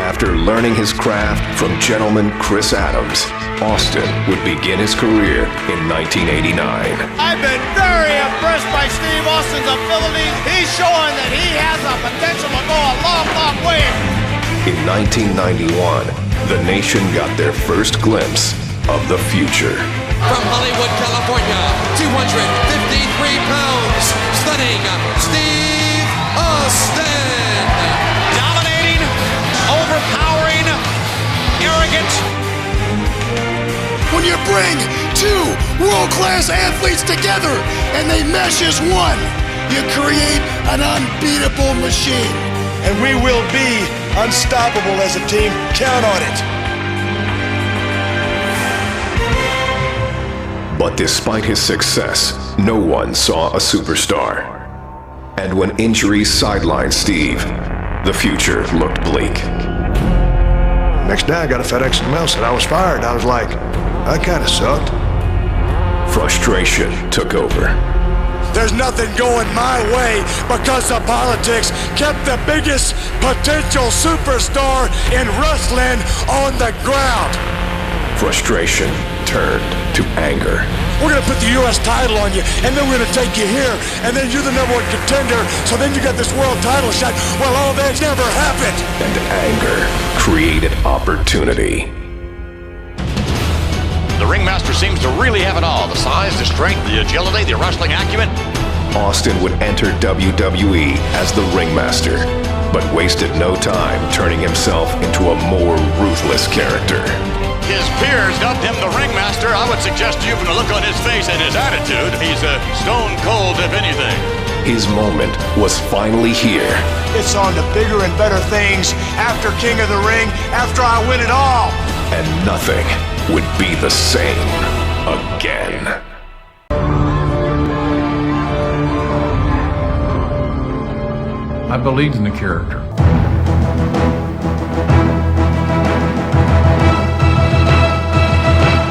After learning his craft from gentleman Chris Adams, Austin would begin his career in 1989. I've been very impressed by Steve Austin's ability. He's showing that he has the potential to go a long, long way. In 1991, the nation got their first glimpse of the future. From Hollywood, California, 253 pounds, stunning Steve Austin. Dominating, overpowering, arrogant. When you bring two world-class athletes together and they mesh as one, you create an unbeatable machine. And we will be unstoppable as a team. Count on it. But despite his success, no one saw a superstar. And when injuries sidelined Steve, the future looked bleak. Next day I got a FedEx mail, said I was fired. I was like, that kind of sucked. Frustration took over. There's nothing going my way because of politics kept the biggest potential superstar in wrestling on the ground. Frustration turned to anger. We're going to put the U.S. title on you, and then we're going to take you here, and then you're the #1 contender, so then you got this world title shot. Well, all that never happened. And anger created opportunity. The Ringmaster seems to really have it all. The size, the strength, the agility, the wrestling acumen. Austin would enter WWE as the Ringmaster, but wasted no time turning himself into a more ruthless character. His peers dubbed him the Ringmaster. I would suggest to you from the look on his face and his attitude, he's a stone cold if anything. His moment was finally here. It's on to bigger and better things after King of the Ring, after I win it all. And nothing would be the same again. I believed in the character.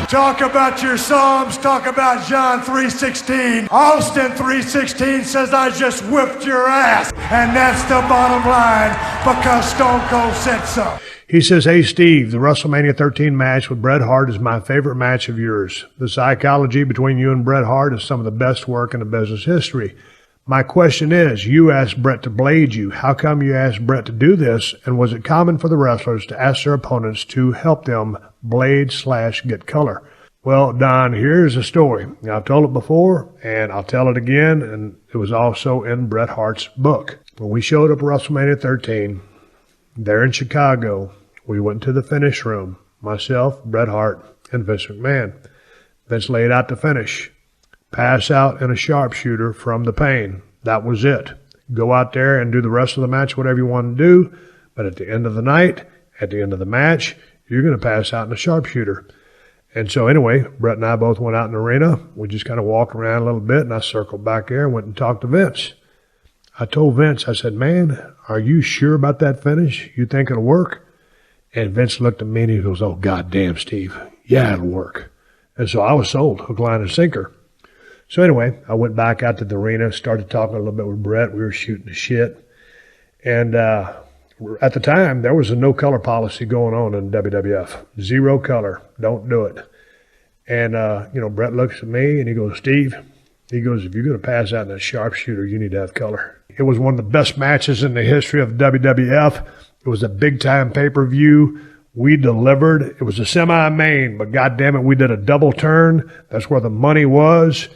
Talk about your Psalms, talk about John 3:16. Austin 3:16 says I just whipped your ass. And that's the bottom line because Stone Cold said so. He says, hey, Steve, the WrestleMania 13 match with Bret Hart is my favorite match of yours. The psychology between you and Bret Hart is some of the best work in the business history. My question is, you asked Bret to blade you. How come you asked Bret to do this? And was it common for the wrestlers to ask their opponents to help them blade/get color? Well, Don, here's the story. Now, I've told it before, and I'll tell it again, and it was also in Bret Hart's book. When we showed up at WrestleMania 13, there in Chicago, we went to the finish room, myself, Bret Hart, and Vince McMahon. Vince laid out the finish. Pass out in a sharpshooter from the pain. That was it. Go out there and do the rest of the match, whatever you want to do, but at the end of the night, at the end of the match, you're going to pass out in a sharpshooter. And so anyway, Bret and I both went out in the arena. We just kind of walked around a little bit, and I circled back there and went and talked to Vince. I told Vince, I said, man, are you sure about that finish? You think it'll work? And Vince looked at me and he goes, oh, goddamn, Steve. Yeah, it'll work. And so I was sold, hook, line, and sinker. So anyway, I went back out to the arena, started talking a little bit with Bret. We were shooting the shit. And at the time, there was a no-color policy going on in WWF. 0 color. Don't do it. And, Bret looks at me and he goes, Steve, he goes, if you're going to pass out in a sharpshooter, you need to have color. It was one of the best matches in the history of WWF. It was a big-time pay-per-view. We delivered. It was a semi-main, but goddamn it, we did a double turn. That's where the money was.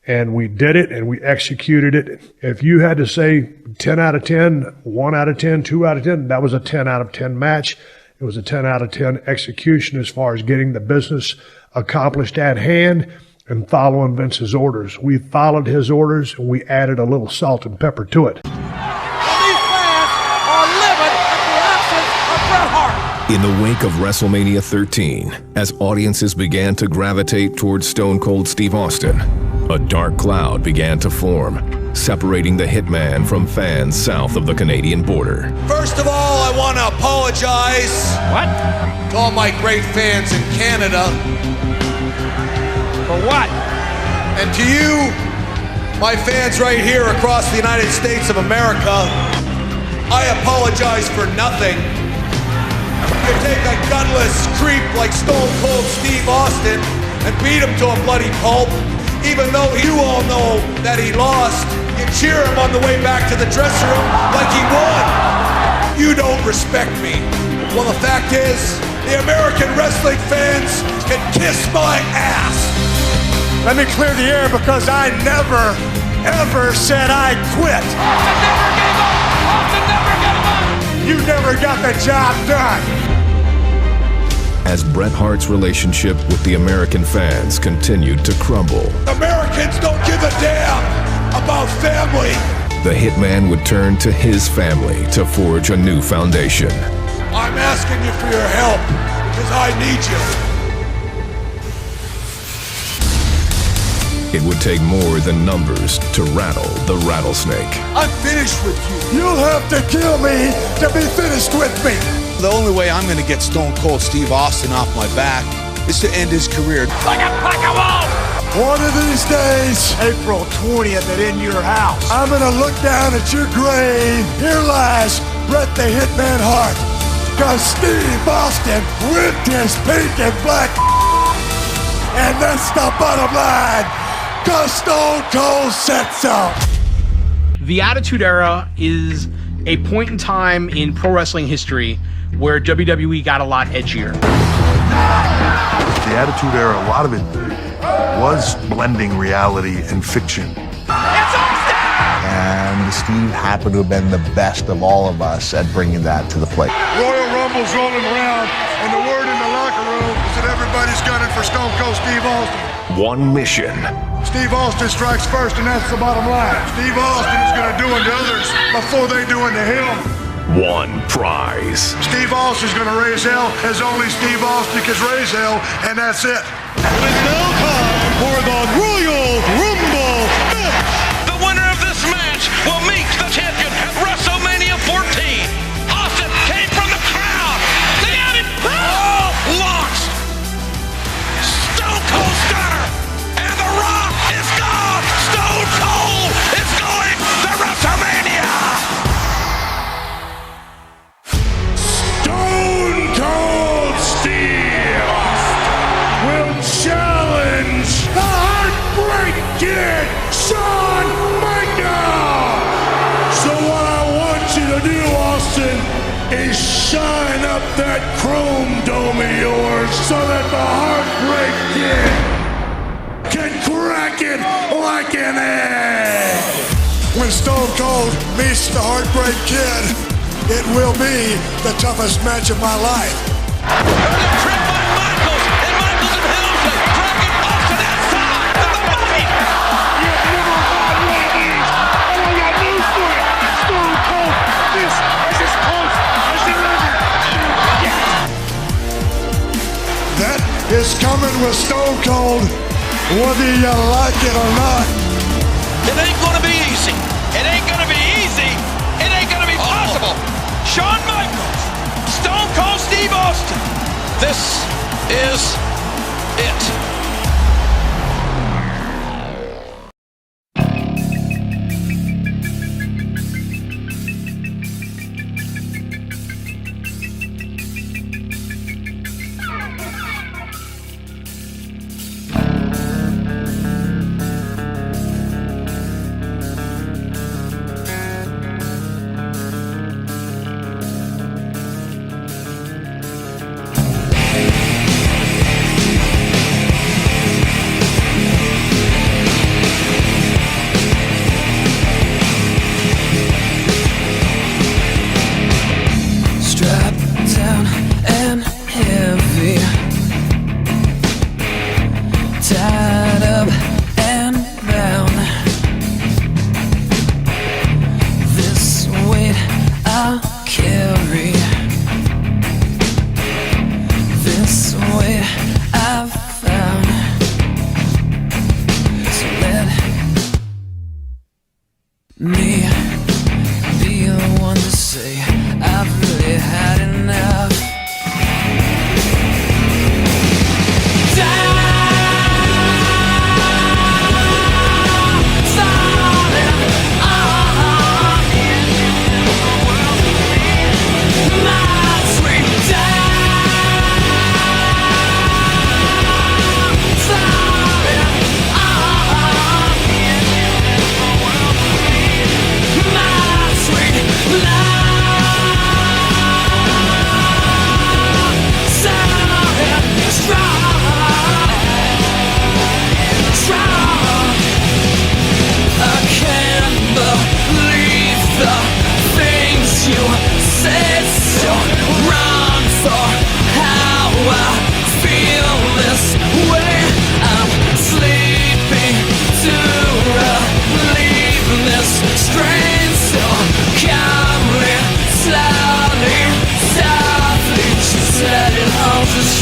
And we did it, and we executed it. If you had to say 10 out of 10, 1 out of 10, 2 out of 10, that was a 10 out of 10 match. It was a 10 out of 10 execution as far as getting the business accomplished at hand and following Vince's orders. We followed his orders, and we added a little salt and pepper to it. These fans are living at the absence of Bret Hart. In the wake of WrestleMania 13, as audiences began to gravitate towards Stone Cold Steve Austin, a dark cloud began to form, separating the Hitman from fans south of the Canadian border. First of all, I want to apologize to all my great fans in Canada. For what? And to you, my fans right here across the United States of America, I apologize for nothing. You take a gutless creep like Stone Cold Steve Austin and beat him to a bloody pulp. Even though you all know that he lost, you cheer him on the way back to the dressing room like he won. You don't respect me. Well, the fact is, the American wrestling fans can kiss my ass. Let me clear the air because I never, ever said I quit. Austin never gave up. Austin never gave up. You never got the job done. As Bret Hart's relationship with the American fans continued to crumble, Americans don't give a damn about family. the Hitman would turn to his family to forge a new foundation. I'm asking you for your help because I need you. It would take more than numbers to rattle the rattlesnake. I'm finished with you. You'll have to kill me to be finished with me. The only way I'm going to get Stone Cold Steve Austin off my back is to end his career. Like a pack of wolves. One of these days, April 20th at In Your House. I'm gonna look down at your grave. Here lies Bret the Hitman Hart. Cause Steve Austin whipped his pink and black. And that's the bottom line. Cause Stone Cold said so. The Attitude Era is a point in time in pro wrestling history where WWE got a lot edgier. The Attitude Era, a lot of it was blending reality and fiction. It's Austin! And Steve happened to have been the best of all of us at bringing that to the plate. Royal Rumble's rolling around, and the word in the locker room is that everybody's gunning for Stone Cold Steve Austin. One mission, Steve Austin strikes first, and that's the bottom line. Steve Austin is gonna do unto others before they do unto him. one prize. Steve Austin's gonna raise hell as only Steve Austin can raise hell, and that's it. It is now time for the Royal Rumble match. The winner of this match will meet the champion at WrestleMania 14. Austin came from the crowd. They had it all lost. Stone Cold Stunner and The Rock is gone. Stone Cold is going to WrestleMania. Stone Cold Steve will challenge the Heartbreak Kid, Shawn Michaels. So what I want you to do, Austin, is shine up that chrome dome of yours so that the Heartbreak Kid can crack it like an egg. When Stone Cold meets the Heartbreak Kid, it will be the toughest match of my life. There's a trip by Michaels, and Michaels and Helmsley dragging Austin outside of the body. You've never had one of these, and I got news for you. Stone Cold, this is as close as you'll ever get. That is coming with Stone Cold, whether you like it or not. It ain't gonna be easy. It ain't gonna be easy. It ain't gonna be possible. Shawn Michaels, Stone Cold Steve Austin. This is it.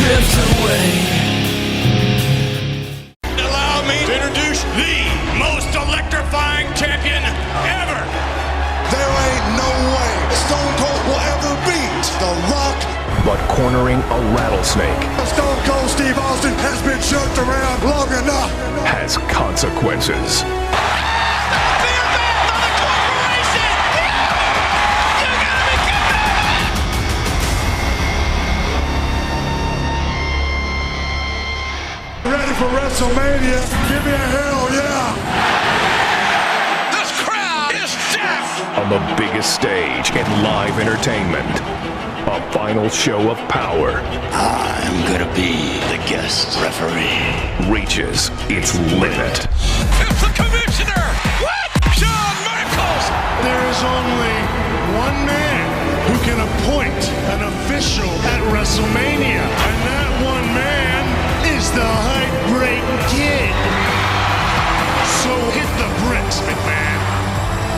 drift away. Allow me to introduce the most electrifying champion ever. There ain't no way Stone Cold will ever beat The Rock. But cornering a rattlesnake Stone Cold Steve Austin has been jerked around long enough. has consequences. Ready for WrestleMania? Give me a hell yeah! This crowd is deaf. On the biggest stage in live entertainment, a final show of power I'm gonna be the guest referee. reaches its limit. It's the commissioner. What? Shawn Michaels. There is only one man who can appoint an official at WrestleMania, and that one man is the Heartbreak Kid. So hit the bricks, McMahon.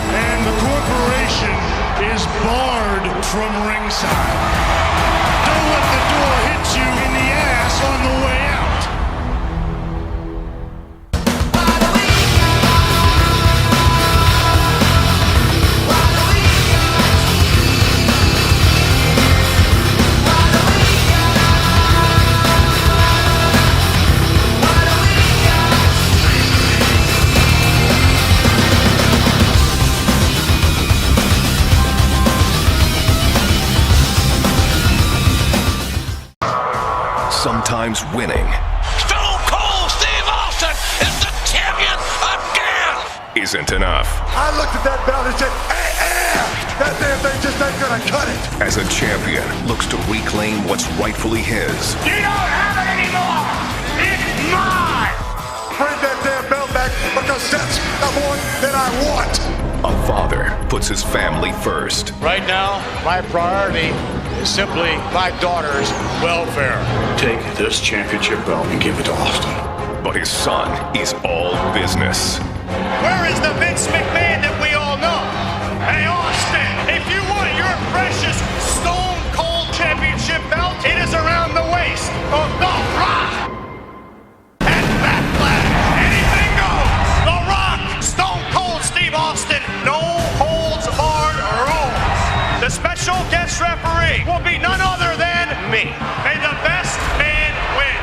And the corporation is barred from ringside. Don't let the door hit you in the ass on the way out. Sometimes winning Stone Cold Steve Austin is the champion again. isn't enough. I looked at that belt and said, that damn thing just ain't gonna cut it. As a champion looks to reclaim what's rightfully his, You don't have it anymore. It's mine. Bring that damn belt back because that's the one that I want. a father puts his family first. Right now, my priority is simply my daughter's welfare. Take this championship belt and give it to Austin. But his son is all business. Where is the Vince McMahon that we all know? Hey, Austin, if you want your precious Stone Cold Championship belt, it is around the waist of The Rock. And Backlash, anything goes. The Rock, Stone Cold Steve Austin, no holds barred rules. The special guest referee will be none other than me. May the best man win.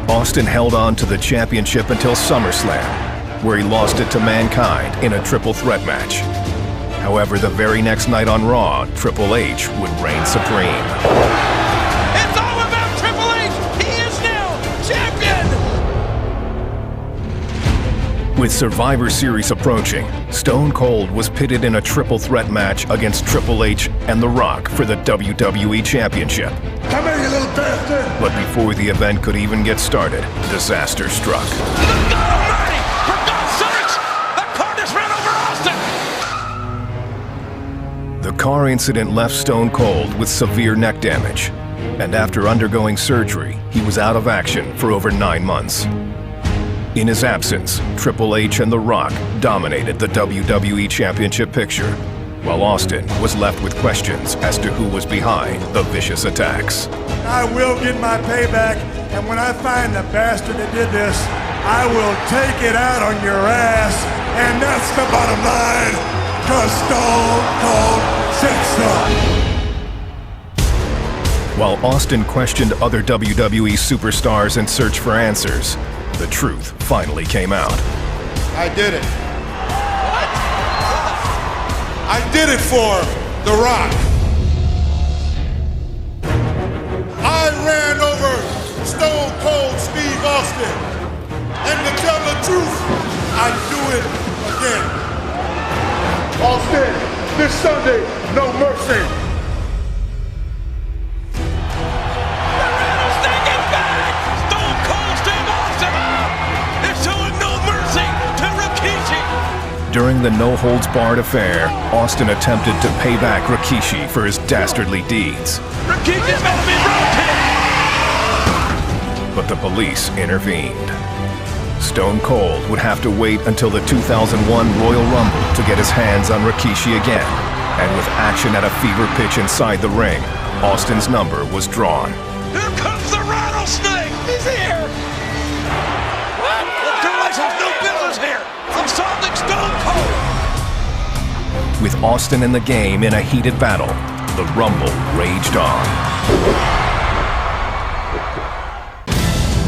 Austin held on to the championship until SummerSlam, where he lost it to Mankind in a triple threat match. However, the very next night on Raw, Triple H would reign supreme. It's all about Triple H. He is now champion. With Survivor Series approaching, Stone Cold was pitted in a triple threat match against Triple H and The Rock for the WWE Championship. Come here, you little bastard! But before the event could even get started, disaster struck. The God Almighty! For God's sakes! That car just ran over Austin! The car incident left Stone Cold with severe neck damage, and after undergoing surgery, he was out of action for over 9 months. In his absence, Triple H and The Rock dominated the WWE Championship picture, while Austin was left with questions as to who was behind the vicious attacks. I will get my payback, and when I find the bastard that did this, I will take it out on your ass, and that's the bottom line, 'cause Stone Cold said so. While Austin questioned other WWE superstars in search for answers, the truth finally came out. I did it. I did it for The Rock. I ran over Stone Cold Steve Austin. And to tell the truth, I'd do it again. Austin, this Sunday, no mercy. During the no-holds-barred affair, Austin attempted to pay back Rikishi for his dastardly deeds. Rikishi's gonna be rotated! But the police intervened. Stone Cold would have to wait until the 2001 Royal Rumble to get his hands on Rikishi again. And with action at a fever pitch inside the ring, Austin's number was drawn. Here comes the rattlesnake! He's here! What? Well, has no business here! I'm assaulting Stone Cold! With Austin in the game in a heated battle, the Rumble raged on.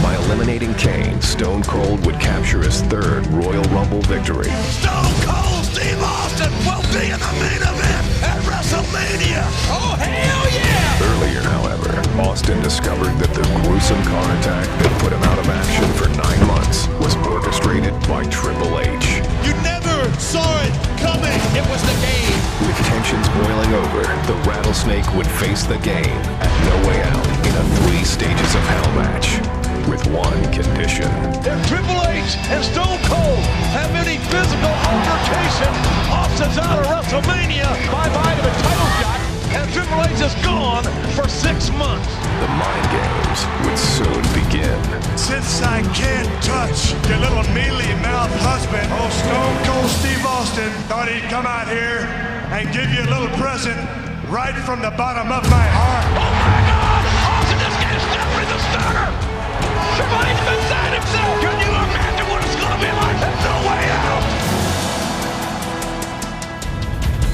By eliminating Kane, Stone Cold would capture his third Royal Rumble victory. Stone Cold Steve Austin will be in the main event at WrestleMania! Oh, hell yeah! Earlier, however, Austin discovered that the gruesome car attack that put him out of action for 9 months was orchestrated by Triple H. You never saw it coming. It was the game. With tensions boiling over, the Rattlesnake would face the game at No Way Out in a 3 stages of hell match. With one condition. If Triple H and Stone Cold have any physical altercation, Austin's out of WrestleMania. Bye-bye to the title shot, and Triple H is gone for 6 months. The mind games would soon begin. Since I can't touch your little mealy-mouthed husband, old Stone Cold Steve Austin thought he'd come out here and give you a little present right from the bottom of my heart. Oh my God! Austin just gave Stephanie the starter! Triple H beside himself! Can you imagine what it's gonna be like? There's no way out!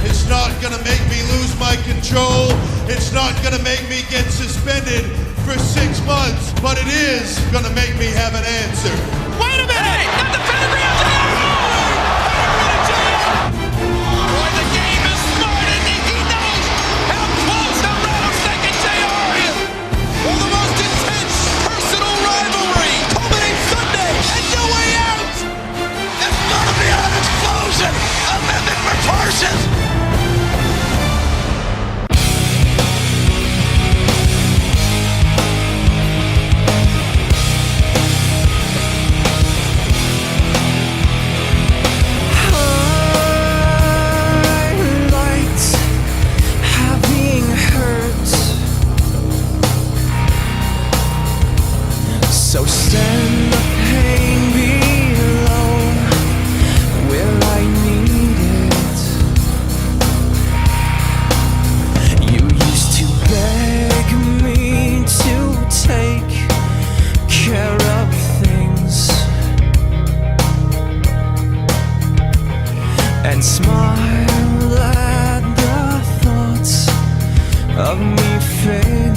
It's not gonna make me lose my control. It's not gonna make me get suspended for 6 months. But it is gonna make me have an answer. Wait a minute! Hey, not the pedigree of Boy, the game is smart, and he knows how close the Rattlesnake and JR is! Well, the most intense personal rivalry culminates Sunday and No Way Out! It's gonna be an explosion of epic proportions! So send the pain below where I need it. You used to beg me to take care of things and smile at the thoughts of me failing.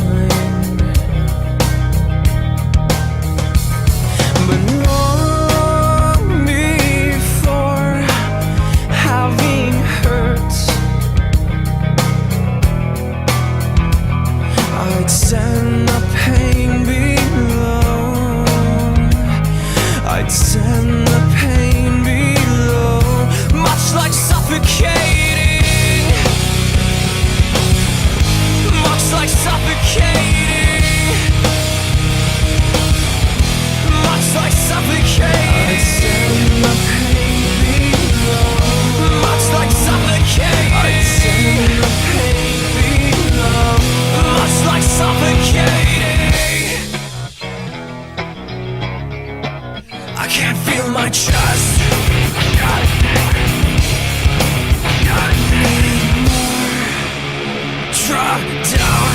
Send the pain below. I'd send the pain below. Much like suffocating. Much like suffocating. Much like suffocating. I'd send the pain below. Much like suffocating. I'd send the pain below. Much like suffocating. I can't feel my chest. Drop down.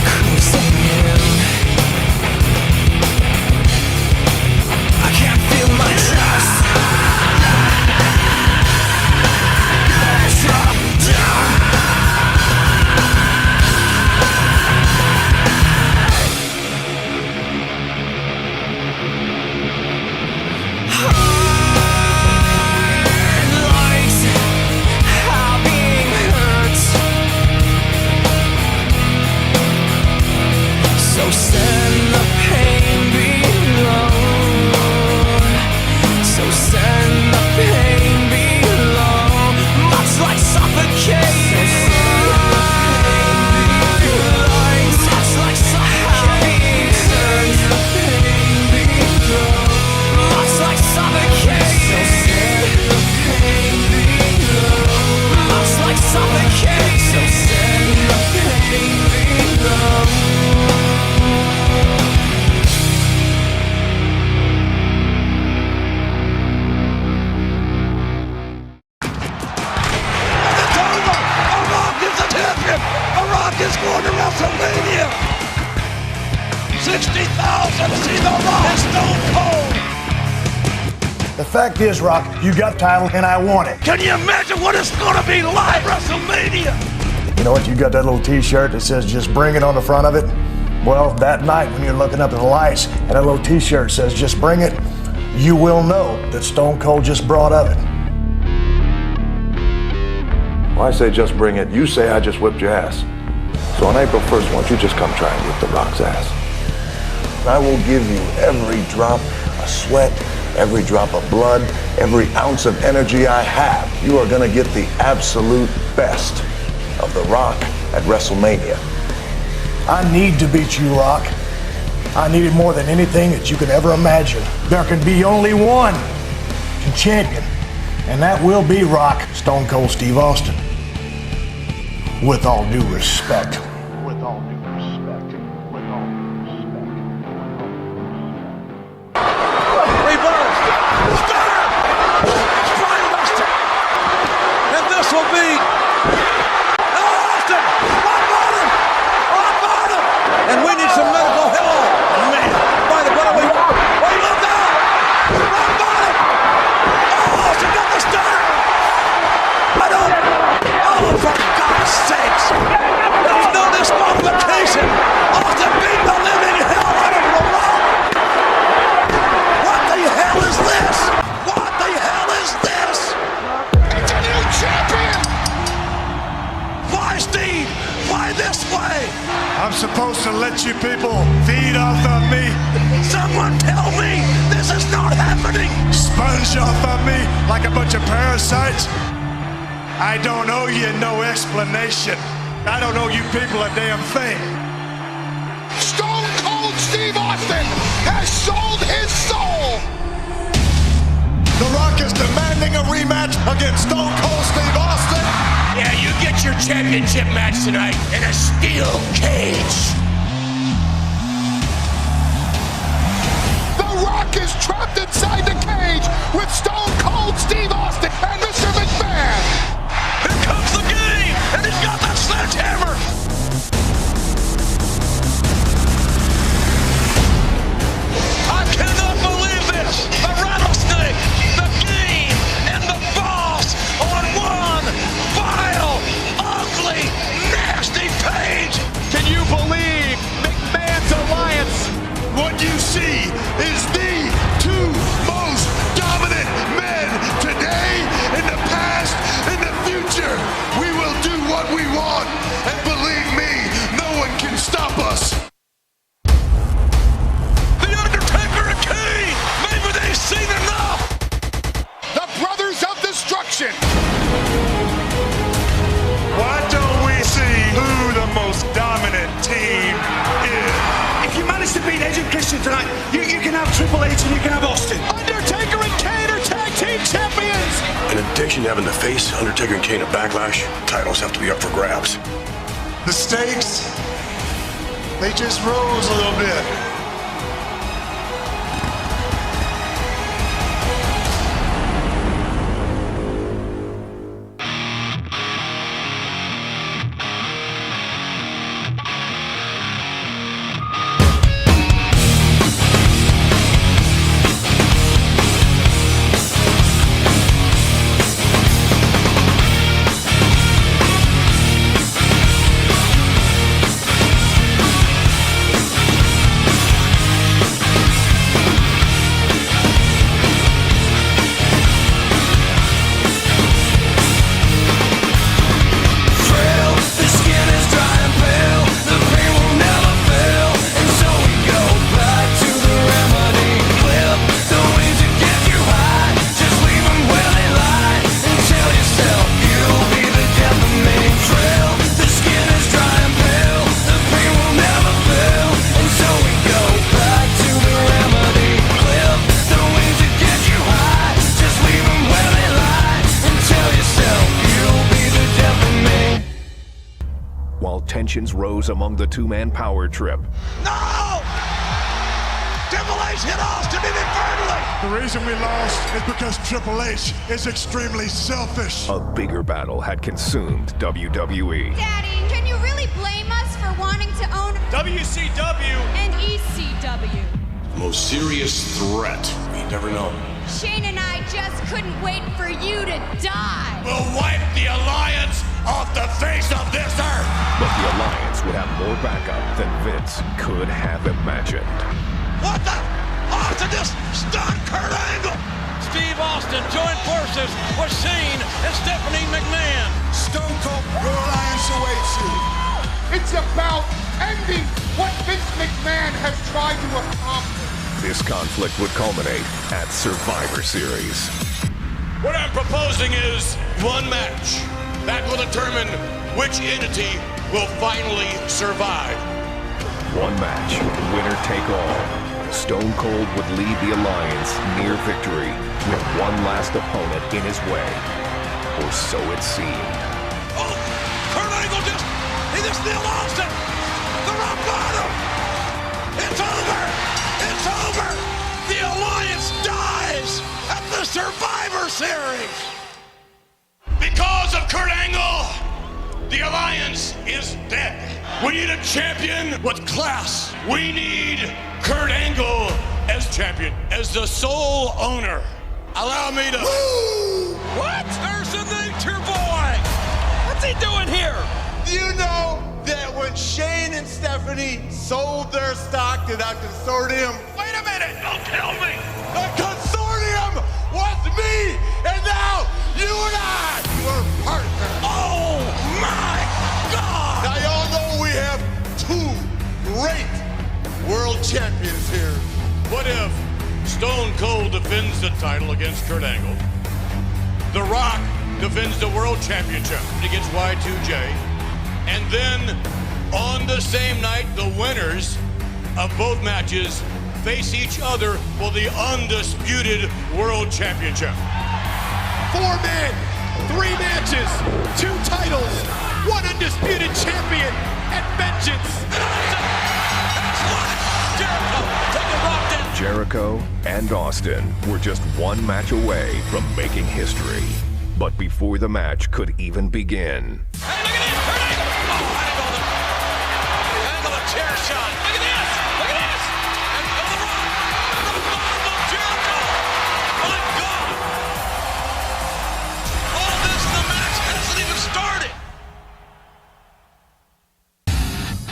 Closing in. I can't feel my chest. Drop down. So send the pain below. So send the pain below. Much like suffocating. Much like suffocating. Send the pain below. Much like suffocating. Send the pain below. Much like suffocating. So send the pain below. Is going to WrestleMania. 60,000 to see The Rock and Stone Cold. The fact is, Rock, you got the title and I want it. Can you imagine what it's going to be like at WrestleMania? You know what? You got that little t-shirt that says just bring it on the front of it? Well, that night when you're looking up at the lights and that little t-shirt says just bring it, you will know that Stone Cold just brought of it. Well, I say just bring it. You say I just whipped your ass. So on April 1st, why don't you just come try and whip The Rock's ass? I will give you every drop of sweat, every drop of blood, every ounce of energy I have. You are going to get the absolute best of The Rock at WrestleMania. I need to beat you, Rock. I need it more than anything that you could ever imagine. There can be only one champion, and that will be Rock, Stone Cold Steve Austin. With all due respect. With all due respect. With all due respect. Reversed. Stunner. Spinebuster. And this will be Austin. Rock bottom. Rock bottom. And we need some medical help. Man, by the way, wait, look out. Rock bottom. Oh, Austin got the stunner. I don't. Oh, for God's sakes. There's no disqualification. Austin beat the living hell out of The Rock. What the hell is this? What the hell is this? It's a new champion! Why, Steve? Why this way? I'm supposed to let you people feed off of me? Someone tell me this is not happening! Sponge off of me like a bunch of parasites? I don't owe you no explanation. I don't owe you people a damn thing. Stone Cold Steve Austin has sold his soul. The Rock is demanding a rematch against Stone Cold Steve Austin. Yeah, you get your championship match tonight in a steel cage. The Rock is trapped inside the cage with Stone Cold Steve Austin and Mr. McMahon. Here comes the game! And he's got that sledgehammer! I cannot believe this! The rattlesnake, the game, and the boss on one vile, ugly, nasty page! Can you believe McMahon's alliance? What you see is the two most dominant men today, in the past, in the future. We will do what we want, and believe me, no one can stop us. The Undertaker and Kane! Maybe they've seen enough! The Brothers of Destruction. Why don't we see who the most dominant team is? If you manage to beat Edge and Christian tonight, you can have Triple H and you can have Austin. Undertaker and Kane are tag team champions. In addition to having to face Undertaker and Kane at Backlash, titles have to be up for grabs. The stakes, they just rose a little bit. tensions rose among the two-man power trip. No! Triple H hit Austin inadvertently! The reason we lost is because Triple H is extremely selfish. A bigger battle had consumed WWE. Daddy, can you really blame us for wanting to own WCW and ECW? The most serious threat we've ever known. Shane and I just couldn't wait for you to die. We'll wipe the Alliance off the face of this earth! But the Alliance would have more backup than Vince could have imagined. What the? Austin just stunned Kurt Angle! Steve Austin joined forces with Shane and Stephanie McMahon. Stone Cold, your alliance awaits you. It's about ending what Vince McMahon has tried to accomplish. This conflict would culminate at Survivor Series. What I'm proposing is one match that will determine which entity will finally survive. One match, winner take all. Stone Cold would lead the Alliance near victory with one last opponent in his way. Or so it seemed. Oh, Kurt Angle he just nailed Austin! The rock bottom! It's over! It's over! The Alliance dies at the Survivor Series! Because of Kurt Angle, the Alliance is dead. We need a champion with class. We need Kurt Angle as champion, as the sole owner. Allow me to... Woo! What? There's the nature boy! What's he doing here? You know that when Shane and Stephanie sold their stock to that consortium... Wait a minute! Don't tell me! The consortium was me! And now you and I were partners! Oh my God! Now y'all know we have two great world champions here. What if Stone Cold defends the title against Kurt Angle? The Rock defends the World Championship against Y2J. And then, on the same night, the winners of both matches face each other for the undisputed World Championship. 4 men, 3 matches, 2 titles, 1 undisputed champion, and vengeance. That's what Jericho taking Rock down. Jericho and Austin were just one match away from making history. But before the match could even begin... Hey, look at this! Kurt Angle! Oh, Angle a chair shot. Look at this! Look at this! And the Rock! The bottom of Jericho! My God! All this, the match hasn't even started!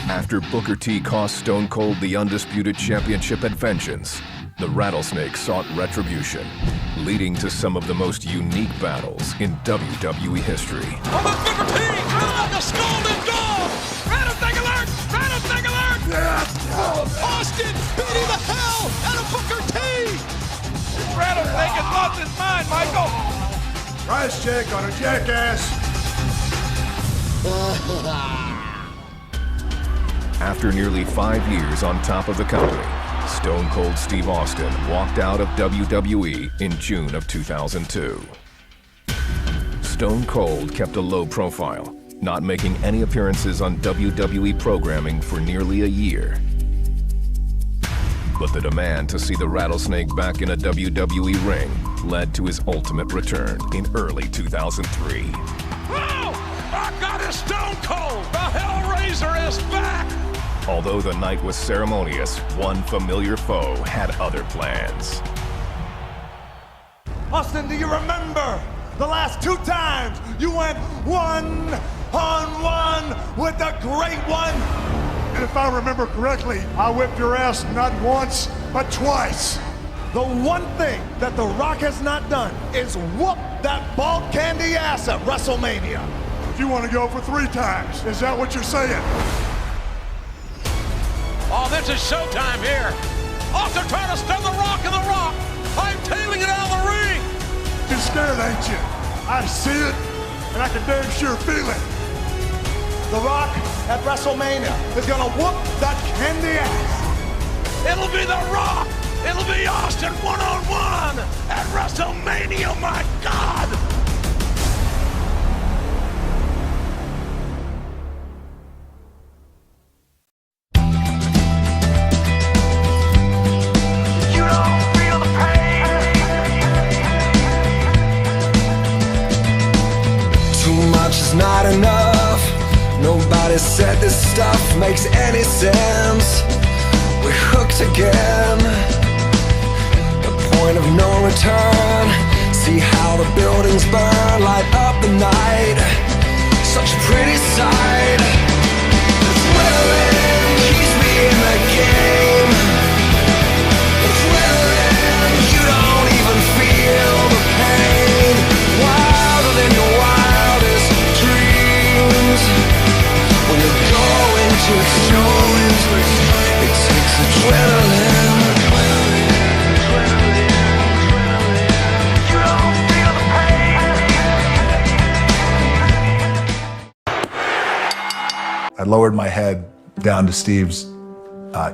After Booker T cost Stone Cold the Undisputed Championship at Vengeance, the Rattlesnake sought retribution, leading to some of the most unique battles in WWE history. Oh, that's Booker T! Like a scalded dog! Rattlesnake alert! Rattlesnake alert! Austin beating the hell out of Booker T! Rattlesnake has lost his mind, Michael! Price check on a jackass. After nearly 5 years on top of the company, Stone Cold Steve Austin walked out of WWE in June of 2002. Stone Cold kept a low profile, not making any appearances on WWE programming for nearly a year. But the demand to see the Rattlesnake back in a WWE ring led to his ultimate return in early 2003. Whoa! I got it, Stone Cold! The Hellraiser is back! Although the night was ceremonious, one familiar foe had other plans. Austin, do you remember the last 2 times you went 1-on-1 with the Great One? And if I remember correctly, I whipped your ass not once, but twice. The one thing that The Rock has not done is whoop that ball candy ass at WrestleMania. You want to go for 3 times? Is that what you're saying? Oh, this is showtime here. Austin trying to stun the Rock in the Rock. I'm tailing it out of the ring. You're scared, ain't you? I see it, and I can damn sure feel it. The Rock at WrestleMania is gonna whoop that candy ass. It'll be The Rock. It'll be Austin one-on-one at WrestleMania, my God. this stuff makes any sense. We're hooked again. The point of no return. See how the buildings burn, light up the night. Such a pretty sight. Adrenaline keeps me in the game. Adrenaline, you don't even feel the pain. Wilder than your wildest dreams. When you're going to extremes, it takes adrenaline. You don't feel the pain. I lowered my head down to Steve's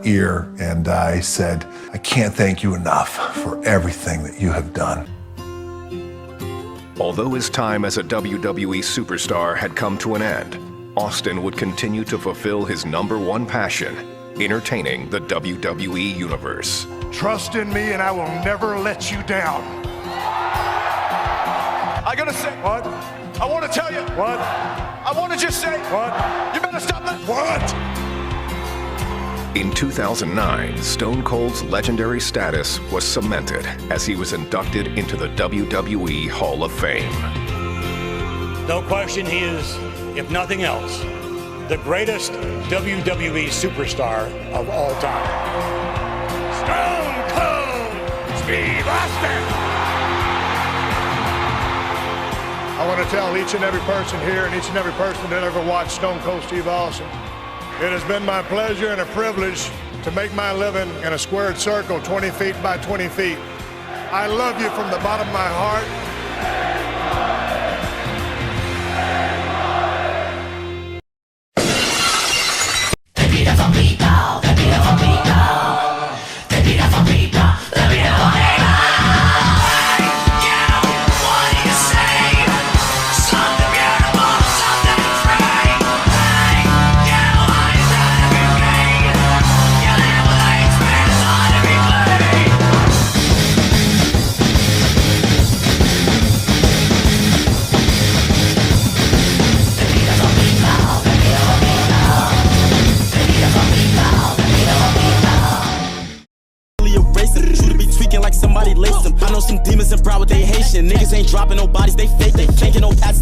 ear and I said, I can't thank you enough for everything that you have done. Although his time as a WWE superstar had come to an end, Austin would continue to fulfill his #1 passion, entertaining the WWE Universe. Trust in me and I will never let you down. I gotta say, What? I want to tell you, What? I want to just say, What? you better stop that. What? In 2009, Stone Cold's legendary status was cemented as he was inducted into the WWE Hall of Fame. No question, he is, if nothing else, the greatest WWE superstar of all time. Stone Cold Steve Austin! I want to tell each and every person here and each and every person that ever watched Stone Cold Steve Austin, it has been my pleasure and a privilege to make my living in a squared circle 20 feet by 20 feet. I love you from the bottom of my heart. Somebody laced them. I know some demons and proud with they Haitian. Niggas ain't dropping no bodies, they fake. They can't get no passes.